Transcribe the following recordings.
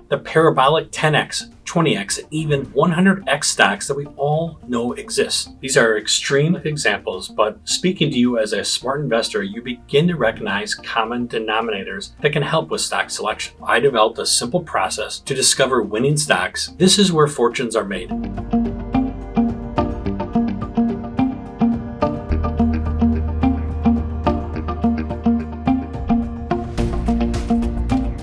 the parabolic 10x, 20x, and even 100x stocks that we all know exist. These are extreme examples, but speaking to you as a smart investor, you begin to recognize common denominators that can help with stock selection. I developed a simple process to discover winning stocks. This is where fortunes are made.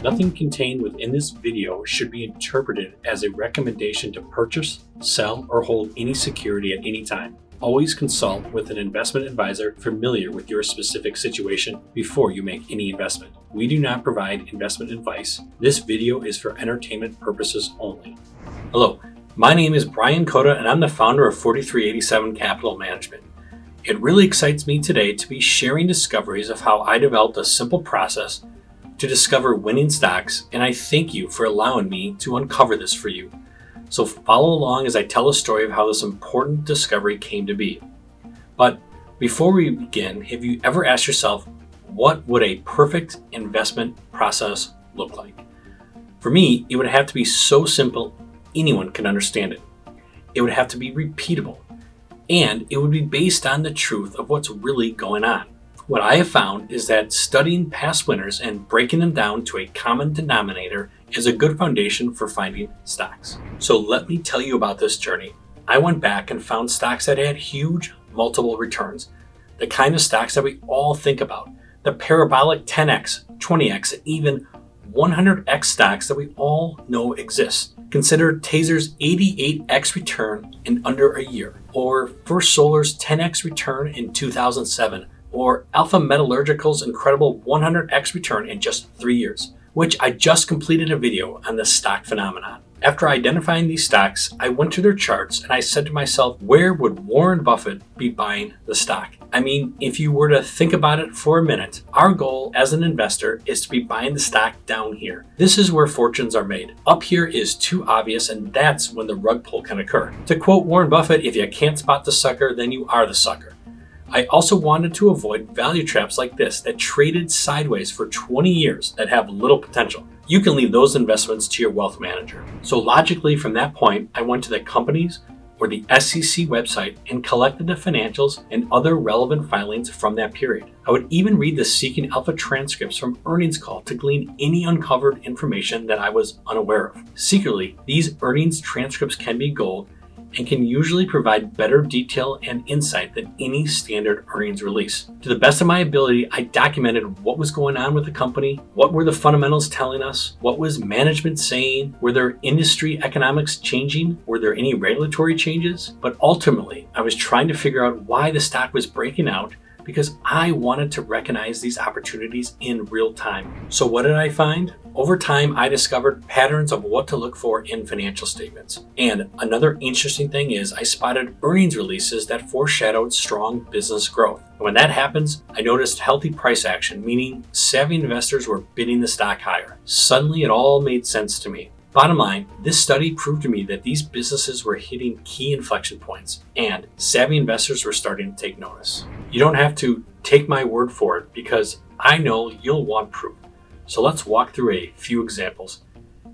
Nothing contained within this video should be interpreted as a recommendation to purchase, sell, or hold any security at any time. Always consult with an investment advisor familiar with your specific situation before you make any investment. We do not provide investment advice. This video is for entertainment purposes only. Hello, my name is Brian Cota and I'm the founder of 4387 Capital Management. It really excites me today to be sharing discoveries of how I developed a simple process to discover winning stocks, and I thank you for allowing me to uncover this for you. So follow along as I tell a story of how this important discovery came to be. But before we begin, have you ever asked yourself, what would a perfect investment process look like? For me, it would have to be so simple anyone can understand it. It would have to be repeatable, and it would be based on the truth of what's really going on. What I have found is that studying past winners and breaking them down to a common denominator is a good foundation for finding stocks. So let me tell you about this journey. I went back and found stocks that had huge multiple returns, the kind of stocks that we all think about, the parabolic 10x, 20x, and even 100x stocks that we all know exist. Consider Taser's 88x return in under a year, or First Solar's 10x return in 2007, or Alpha Metallurgical's incredible 100x return in just 3 years, which I just completed a video on the stock phenomenon. After identifying these stocks, I went to their charts and I said to myself, where would Warren Buffett be buying the stock? I mean, if you were to think about it for a minute, our goal as an investor is to be buying the stock down here. This is where fortunes are made. Up here is too obvious, and that's when the rug pull can occur. To quote Warren Buffett, if you can't spot the sucker, then you are the sucker. I also wanted to avoid value traps like this that traded sideways for 20 years that have little potential. You can leave those investments to your wealth manager. So logically, from that point, I went to the company's or the SEC website and collected the financials and other relevant filings from that period. I would even read the Seeking Alpha transcripts from earnings call to glean any uncovered information that I was unaware of. Secretly, these earnings transcripts can be gold and can usually provide better detail and insight than any standard earnings release. To the best of my ability, I documented what was going on with the company, what were the fundamentals telling us, what was management saying, were there industry economics changing, were there any regulatory changes? But ultimately, I was trying to figure out why the stock was breaking out, because I wanted to recognize these opportunities in real time. So what did I find? Over time, I discovered patterns of what to look for in financial statements. And another interesting thing is I spotted earnings releases that foreshadowed strong business growth. And when that happens, I noticed healthy price action, meaning savvy investors were bidding the stock higher. Suddenly, it all made sense to me. Bottom line, this study proved to me that these businesses were hitting key inflection points, and savvy investors were starting to take notice. You don't have to take my word for it, because I know you'll want proof. So let's walk through a few examples.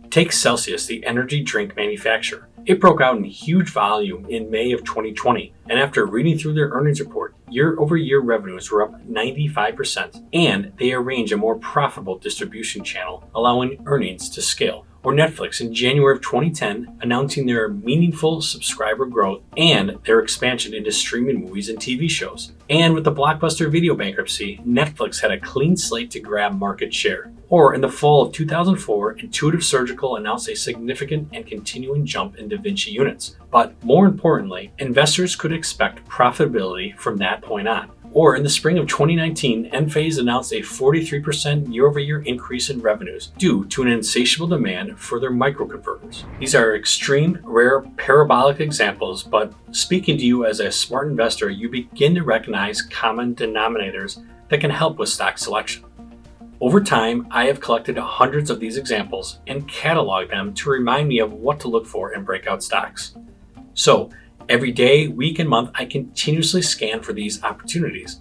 Take Celsius, the energy drink manufacturer. It broke out in huge volume in May of 2020, and after reading through their earnings report, year-over-year revenues were up 95%, and they arranged a more profitable distribution channel, allowing earnings to scale. Or Netflix in January of 2010, announcing their meaningful subscriber growth and their expansion into streaming movies and TV shows. And with the Blockbuster video bankruptcy, Netflix had a clean slate to grab market share. Or in the fall of 2004, Intuitive Surgical announced a significant and continuing jump in Da Vinci units. But more importantly, investors could expect profitability from that point on. Or in the spring of 2019, Enphase announced a 43% year-over-year increase in revenues due to an insatiable demand for their microconverters. These are extreme, rare, parabolic examples, but speaking to you as a smart investor, you begin to recognize common denominators that can help with stock selection. Over time, I have collected hundreds of these examples and cataloged them to remind me of what to look for in breakout stocks. So, every day, week, and month, I continuously scan for these opportunities.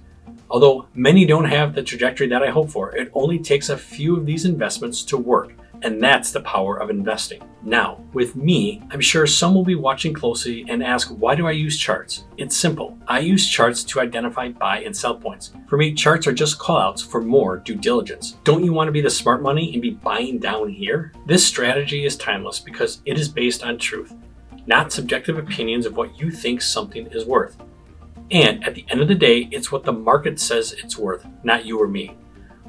Although many don't have the trajectory that I hope for, it only takes a few of these investments to work And that's the power of investing. Now, with me, I'm sure some will be watching closely and ask, why do I use charts? It's simple. I use charts to identify buy and sell points. For me, charts are just callouts for more due diligence. Don't you want to be the smart money and be buying down here? This strategy is timeless because it is based on truth, not subjective opinions of what you think something is worth. And at the end of the day, it's what the market says it's worth, not you or me.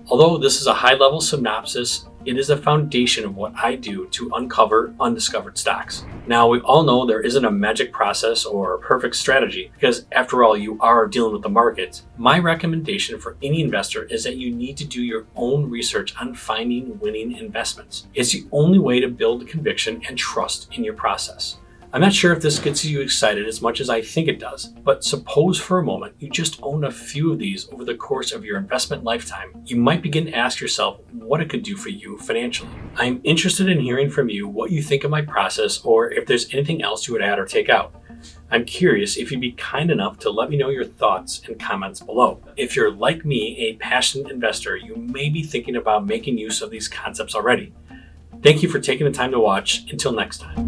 Although this is a high-level synopsis, it is a foundation of what I do to uncover undiscovered stocks. Now, we all know there isn't a magic process or a perfect strategy because, after all, you are dealing with the markets. My recommendation for any investor is that you need to do your own research on finding winning investments. It's the only way to build conviction and trust in your process. I'm not sure if this gets you excited as much as I think it does, but suppose for a moment you just own a few of these over the course of your investment lifetime. You might begin to ask yourself what it could do for you financially. I'm interested in hearing from you what you think of my process or if there's anything else you would add or take out. I'm curious if you'd be kind enough to let me know your thoughts and comments below. If you're like me, a passionate investor, you may be thinking about making use of these concepts already. Thank you for taking the time to watch. Until next time.